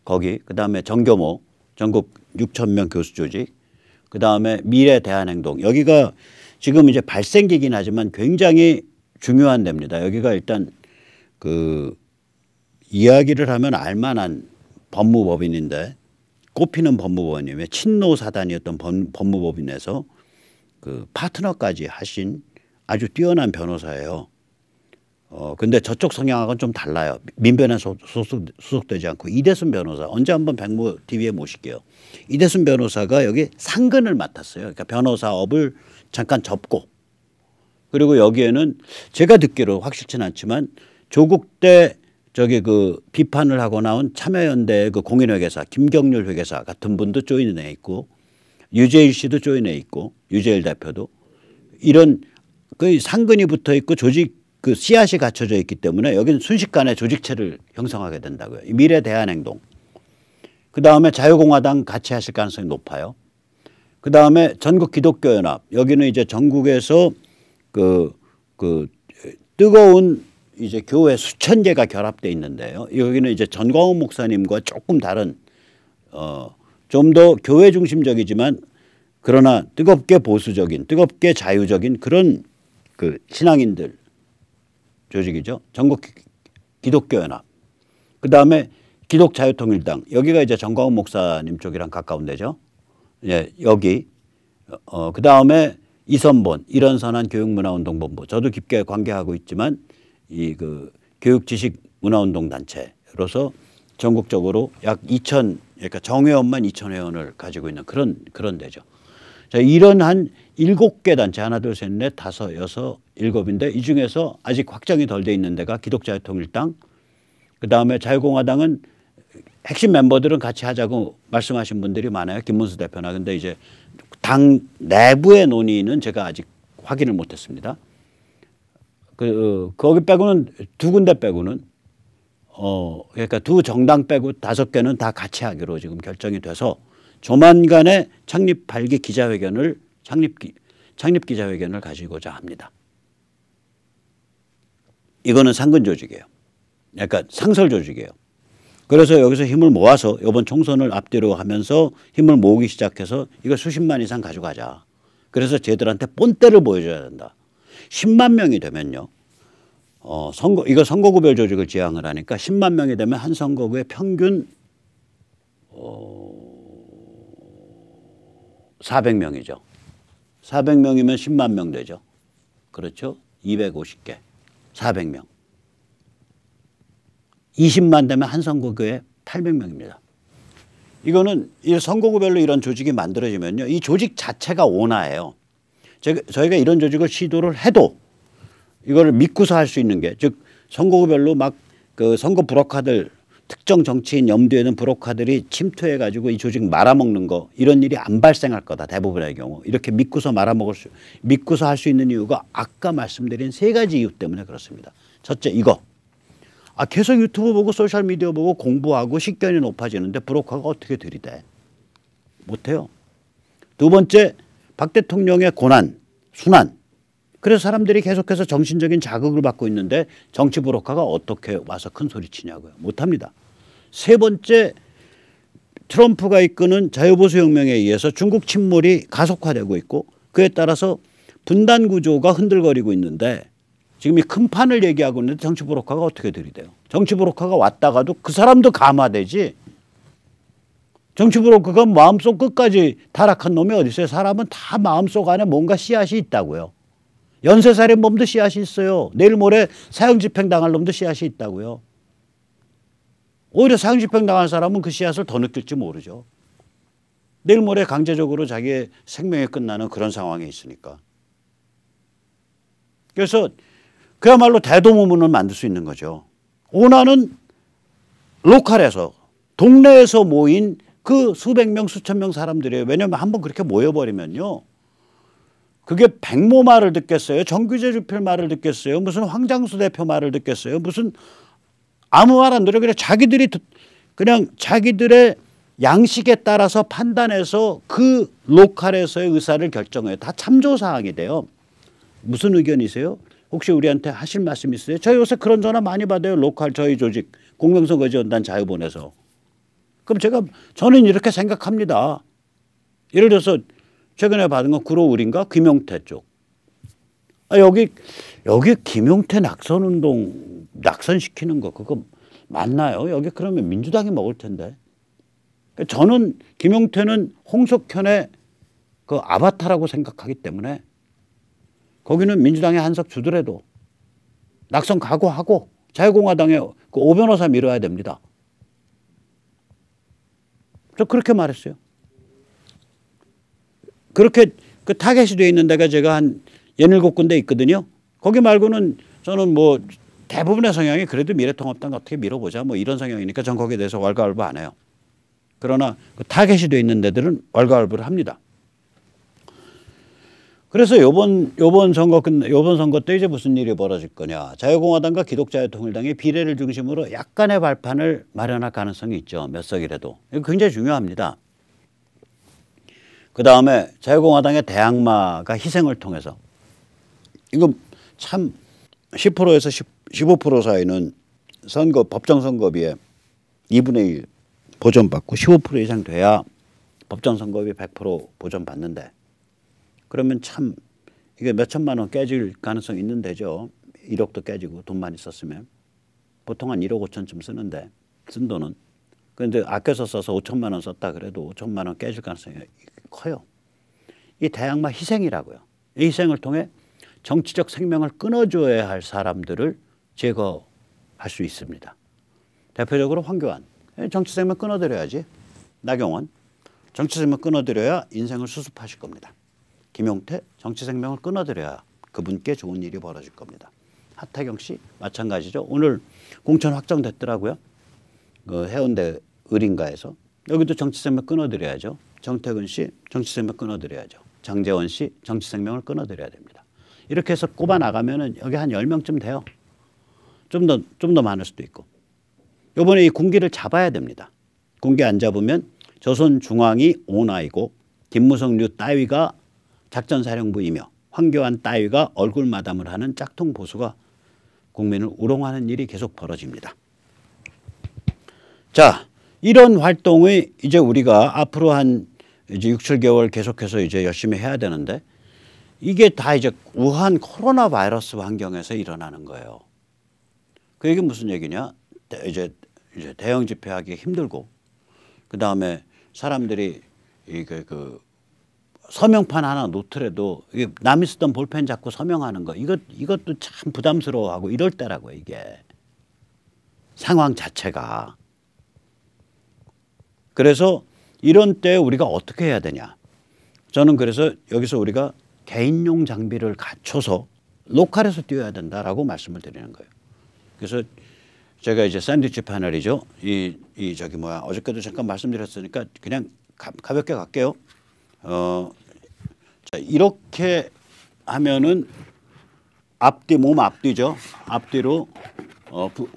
거기 그다음에 정교모 전국 6,000명 교수 조직 그다음에 미래 대한행동 여기가 지금 이제 발생기긴 하지만 굉장히 중요한 데입니다. 여기가 일단 그 이야기를 하면 알만한 법무법인인데 꼽히는 법무법인이며 친노 사단이었던 법무법인에서 그 파트너까지 하신 아주 뛰어난 변호사예요. 근데 저쪽 성향하고는 좀 달라요. 민변에 소속되지 않고 이대순 변호사 언제 한번 백모 TV에 모실게요. 이대순 변호사가 여기 상근을 맡았어요. 그러니까 변호사업을 잠깐 접고 그리고 여기에는 제가 듣기로 확실치는 않지만 조국 때 저기 그 비판을 하고 나온 참여연대 그 공인회계사 김경률 회계사 같은 분도 조인해 있고 유재일 씨도 조인해 있고 유재일 대표도 이런 그 상근이 붙어 있고 조직 그 씨앗이 갖춰져 있기 때문에 여기는 순식간에 조직체를 형성하게 된다고요. 미래 대한행동. 그 다음에 자유공화당 같이 하실 가능성이 높아요. 그 다음에 전국기독교연합. 여기는 이제 전국에서 그 뜨거운 이제 교회 수천 개가 결합되어 있는데요. 여기는 이제 전광훈 목사님과 조금 다른 좀 더 교회 중심적이지만 그러나 뜨겁게 보수적인, 뜨겁게 자유적인 그런 그 신앙인들 조직이죠. 전국기독교연합. 그 다음에 기독자유통일당. 여기가 이제 전광훈 목사님 쪽이랑 가까운 데죠. 예, 여기. 그 다음에 이선본, 이런선한 교육문화운동본부. 저도 깊게 관계하고 있지만 이 그 교육지식문화운동 단체로서 전국적으로 약 2천, 그러니까 정회원만 2천 회원을 가지고 있는 그런 데죠. 자, 이런 한 7개 단체, 하나, 둘, 셋, 넷, 다섯, 여섯, 일곱인데 이 중에서 아직 확정이 덜 돼 있는 데가 기독자유통일당, 그 다음에 자유공화당은 핵심 멤버들은 같이 하자고 말씀하신 분들이 많아요. 김문수 대표나. 근데 이제 당 내부의 논의는 제가 아직 확인을 못했습니다. 거기 빼고는 두 군데 빼고는 그러니까 두 정당 빼고 5개는 다 같이 하기로 지금 결정이 돼서 조만간에 창립 8기 기자회견을 창립 기자회견을 가지고자 합니다. 이거는 상근 조직이에요. 그러니까 상설 조직이에요. 그래서 여기서 힘을 모아서 이번 총선을 앞뒤로 하면서 힘을 모으기 시작해서 이거 수십만 이상 가져가자. 그래서 쟤들한테 본때를 보여줘야 된다. 10만 명이 되면요. 이거 선거구별 조직을 지향을 하니까 10만 명이 되면 한 선거구에 평균 400명이죠. 400명이면 10만 명 되죠. 그렇죠. 250개. 400명. 20만 되면 한 선거구에 800명입니다. 이거는 이 선거구별로 이런 조직이 만들어지면요. 이 조직 자체가 온화해요. 저희가 이런 조직을 시도를 해도 이거를 믿고서 할 수 있는 게, 즉 선거구별로 막 그 선거 브로커들, 특정 정치인 염두에는 브로커들이 침투해 가지고 이 조직 말아먹는 거, 이런 일이 안 발생할 거다. 대부분의 경우. 이렇게 믿고서 믿고서 할 수 있는 이유가 아까 말씀드린 3가지 이유 때문에 그렇습니다. 첫째, 이거. 계속 유튜브 보고 소셜미디어 보고 공부하고 식견이 높아지는데 브로커가 어떻게 들이대? 못해요. 두 번째, 박 대통령의 고난, 순환. 그래서 사람들이 계속해서 정신적인 자극을 받고 있는데 정치 브로커가 어떻게 와서 큰 소리 치냐고요. 못합니다. 세 번째, 트럼프가 이끄는 자유보수 혁명에 의해서 중국 침몰이 가속화되고 있고 그에 따라서 분단 구조가 흔들거리고 있는데 지금 이 큰 판을 얘기하고 있는데 정치 브로커가 어떻게 들이대요. 정치 브로커가 왔다가도 그 사람도 감화되지. 정치 브로커가 마음속 끝까지 타락한 놈이 어디 있어요. 사람은 다 마음속 안에 뭔가 씨앗이 있다고요. 연쇄살인범도 씨앗이 있어요. 내일 모레 사형집행 당할 놈도 씨앗이 있다고요. 오히려 사형집행 당할 사람은 그 씨앗을 더 느낄지 모르죠. 내일 모레 강제적으로 자기의 생명이 끝나는 그런 상황에 있으니까. 그래서 그야말로 대도무문을 만들 수 있는 거죠. 오나는 로컬에서 동네에서 모인 그 수백 명 수천 명 사람들이에요. 왜냐하면 한번 그렇게 모여버리면요. 그게 백모 말을 듣겠어요. 정규재 주필 말을 듣겠어요. 무슨 황장수 대표 말을 듣겠어요. 무슨 아무 말 안 들어요. 그냥 자기들의 양식에 따라서 판단해서 그 로컬에서의 의사를 결정해요. 다 참조사항이 돼요. 무슨 의견이세요? 혹시 우리한테 하실 말씀 있어요? 저 요새 그런 전화 많이 받아요. 로컬 저희 조직 공명선거지원단 자유본에서. 그럼 저는 이렇게 생각합니다. 예를 들어서 최근에 받은 건 구로울인가 김용태 쪽. 여기 김용태 낙선운동 낙선시키는 거 그거 맞나요? 여기 그러면 민주당이 먹을 텐데. 저는 김용태는 홍석현의 그 아바타라고 생각하기 때문에 거기는 민주당의 한석 주더라도 낙선 각오하고 자유공화당의 그 오 변호사 밀어야 됩니다. 저 그렇게 말했어요. 그렇게 그 타겟이 되어 있는 데가 제가 한 17군데 있거든요. 거기 말고는 저는 뭐 대부분의 성향이 그래도 미래통합당 어떻게 밀어보자 뭐 이런 성향이니까 전 거기에 대해서 왈가왈부 안 해요. 그러나 그 타겟이 되어 있는 데들은 왈가왈부를 합니다. 그래서 요번 선거 때 이제 무슨 일이 벌어질 거냐. 자유공화당과 기독자유통일당이 비례를 중심으로 약간의 발판을 마련할 가능성이 있죠. 몇 석이라도. 이거 굉장히 중요합니다. 그다음에 자유공화당의 대항마가 희생을 통해서 이거 참 10%에서 15% 사이는 법정 선거비에 2분의 1 보전받고 15% 이상 돼야 법정 선거비 100% 보전받는데 그러면 참 이게 몇 천만 원 깨질 가능성이 있는 데죠. 1억도 깨지고 돈만 있었으면 보통 한 1억 5천쯤 쓰는데 쓴 돈은 그런데 아껴서 써서 5천만 원 썼다 그래도 5천만 원 깨질 가능성이 커요. 이 대항마 희생이라고요. 이 희생을 통해 정치적 생명을 끊어줘야 할 사람들을 제거할 수 있습니다. 대표적으로 황교안 정치 생명 끊어드려야지. 나경원 정치 생명 끊어드려야 인생을 수습하실 겁니다. 김용태 정치 생명을 끊어드려야 그분께 좋은 일이 벌어질 겁니다. 하태경 씨 마찬가지죠. 오늘 공천 확정됐더라고요. 그 해운대 을인가에서 여기도 정치 생명 끊어드려야죠. 정태근 씨 정치 생명 끊어드려야죠. 장제원 씨 정치 생명을 끊어드려야 됩니다. 이렇게 해서 꼽아 나가면은 여기 한 10명쯤 돼요. 좀 더 많을 수도 있고. 이번에 이 군기를 잡아야 됩니다. 군기 안 잡으면 조선중앙이 오나이고 김무성류 따위가 작전사령부이며 황교안 따위가 얼굴 마담을 하는 짝퉁 보수가 국민을 우롱하는 일이 계속 벌어집니다. 자, 이런 활동이 이제 우리가 앞으로 한 이제 6, 7개월 계속해서 이제 열심히 해야 되는데 이게 다 이제 우한 코로나 바이러스 환경에서 일어나는 거예요. 그 얘기는 무슨 얘기냐? 이제 대형 집회하기 힘들고 그 다음에 사람들이 그 서명판 하나 놓더라도 남이 쓰던 볼펜 잡고 서명하는 거 이것도 참 부담스러워하고 이럴 때라고요. 이게 상황 자체가. 그래서 이런 때 우리가 어떻게 해야 되냐. 저는 그래서 여기서 우리가 개인용 장비를 갖춰서 로컬에서 뛰어야 된다라고 말씀을 드리는 거예요. 그래서 제가 이제 샌드위치 패널이죠. 어저께도 잠깐 말씀드렸으니까 그냥 가볍게 갈게요. 자, 이렇게 하면은 몸 앞뒤죠. 앞뒤로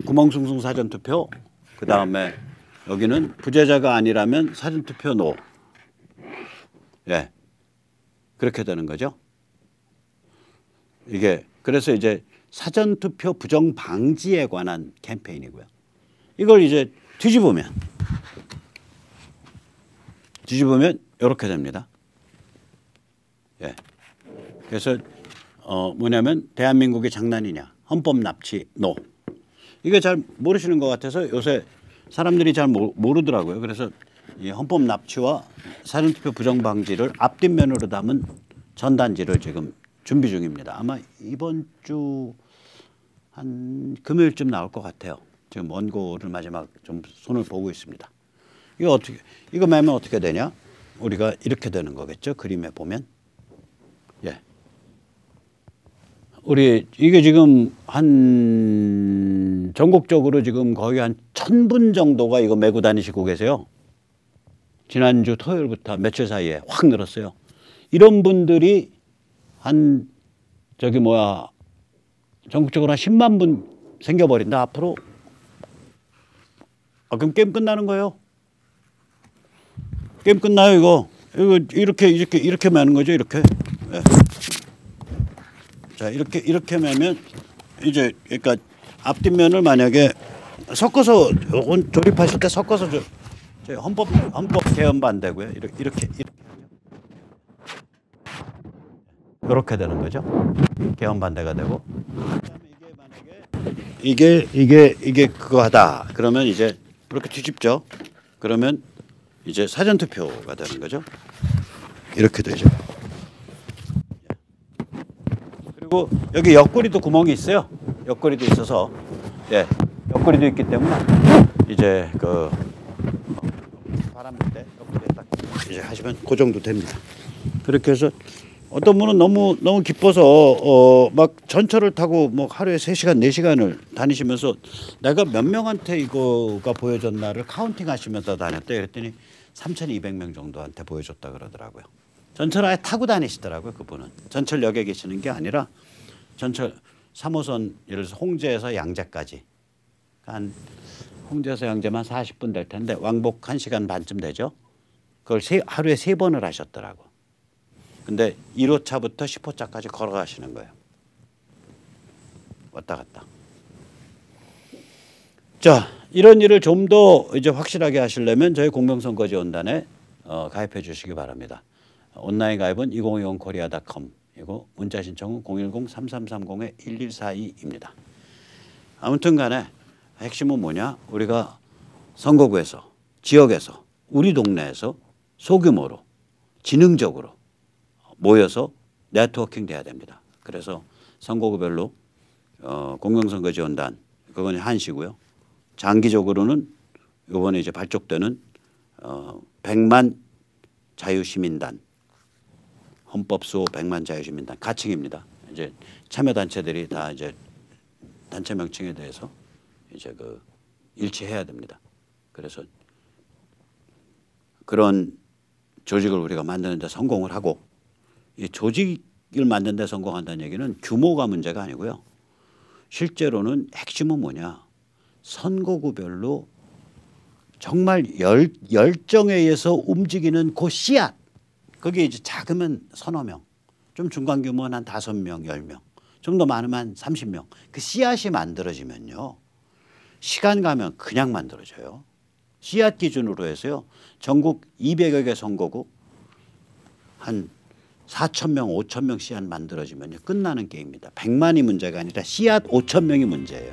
구멍숭숭 사전투표. 그 다음에 여기는 부재자가 아니라면 사전투표 노. 예, 그렇게 되는 거죠. 이게 그래서 이제 사전투표 부정 방지에 관한 캠페인이고요. 이걸 이제 뒤집으면 이렇게 됩니다. 예. 그래서 뭐냐면 대한민국이 장난이냐, 헌법 납치 노. 이게 잘 모르시는 것 같아서 요새 사람들이 잘 모르더라고요. 그래서 이 헌법 납치와 사전투표 부정 방지를 앞뒷면으로 담은 전단지를 지금 준비 중입니다. 아마 이번 주 한 금요일쯤 나올 것 같아요. 지금 원고를 마지막 좀 손을 보고 있습니다. 이거 매면 어떻게 되냐? 우리가 이렇게 되는 거겠죠. 그림에 보면. 예. 이게 지금 한 전국적으로 지금 거의 한 1000분 정도가 이거 메고 다니시고 계세요. 지난주 토요일부터 며칠 사이에 확 늘었어요. 이런 분들이 전국적으로 한 10만 분 생겨버린다 앞으로. 그럼 게임 끝나는 거예요. 게임 끝나요 이거 이렇게 매는 거죠. 이렇게. 네. 자 이렇게 매면 이제 그러니까 앞뒷면을 만약에 섞어서 조립하실 때 섞어서 헌법 개헌 반대고요. 이렇게 되는 거죠. 개헌 반대가 되고. 이게 그거 하다. 그러면 이제 이렇게 뒤집죠. 그러면 이제 사전투표가 되는 거죠. 이렇게 되죠. 그리고 여기 옆구리도 구멍이 있어요. 옆구리도 있어서 옆구리도 있기 때문에 이제 바람 불 때 옆구리에 딱 이제 하시면 그 정도 됩니다. 그렇게 해서 어떤 분은 너무 기뻐서 막 전철을 타고 뭐 하루에 3시간 4시간을 다니시면서 내가 몇 명한테 이거가 보여졌나를 카운팅 하시면서 다녔대. 그랬더니 3,200명 정도한테 보여줬다 그러더라고요. 전철 아예 타고 다니시더라고요. 그분은 전철역에 계시는 게 아니라 전철 3호선 예를 들어서 홍제에서 양재까지 한 홍제에서 양재만 40분 될 텐데 왕복 1시간 반쯤 되죠. 그걸 하루에 3번을 하셨더라고. 근데 1호차부터 10호차까지 걸어가시는 거예요. 왔다 갔다. 자, 이런 일을 좀 더 이제 확실하게 하시려면 저희 공명선거지원단에 가입해 주시기 바랍니다. 온라인 가입은 2020korea.com이고 문자 신청은 010-3330-1142입니다. 아무튼 간에 핵심은 뭐냐? 우리가 선거구에서, 지역에서, 우리 동네에서 소규모로, 지능적으로 모여서 네트워킹 돼야 됩니다. 그래서 선거구별로 공명선거지원단 그건 한시고요. 장기적으로는 이번에 이제 발족되는 100만 자유시민단 헌법수호 100만 자유시민단 가칭입니다. 이제 참여단체들이 다 이제 단체 명칭에 대해서 이제 그 일치해야 됩니다. 그래서 그런 조직을 우리가 만드는 데 성공을 하고 이 조직을 만드는 데 성공한다는 얘기는 규모가 문제가 아니고요. 실제로는 핵심은 뭐냐? 선거구별로 정말 열정에 의해서 움직이는 그 씨앗. 그게 이제 작으면 서너 명, 좀 중간 규모는 한 5명, 10명, 좀 더 많으면 30명. 그 씨앗이 만들어지면요. 시간 가면 그냥 만들어져요. 씨앗 기준으로 해서요. 전국 200여 개 선거구 한 4,000명, 5,000명 씨앗 만들어지면 끝나는 게임입니다. 100만이 문제가 아니라 씨앗 5,000명이 문제예요.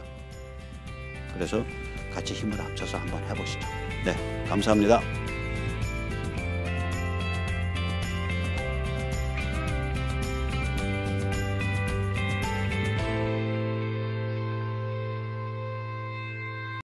그래서 같이 힘을 합쳐서 한번 해보시죠. 네, 감사합니다.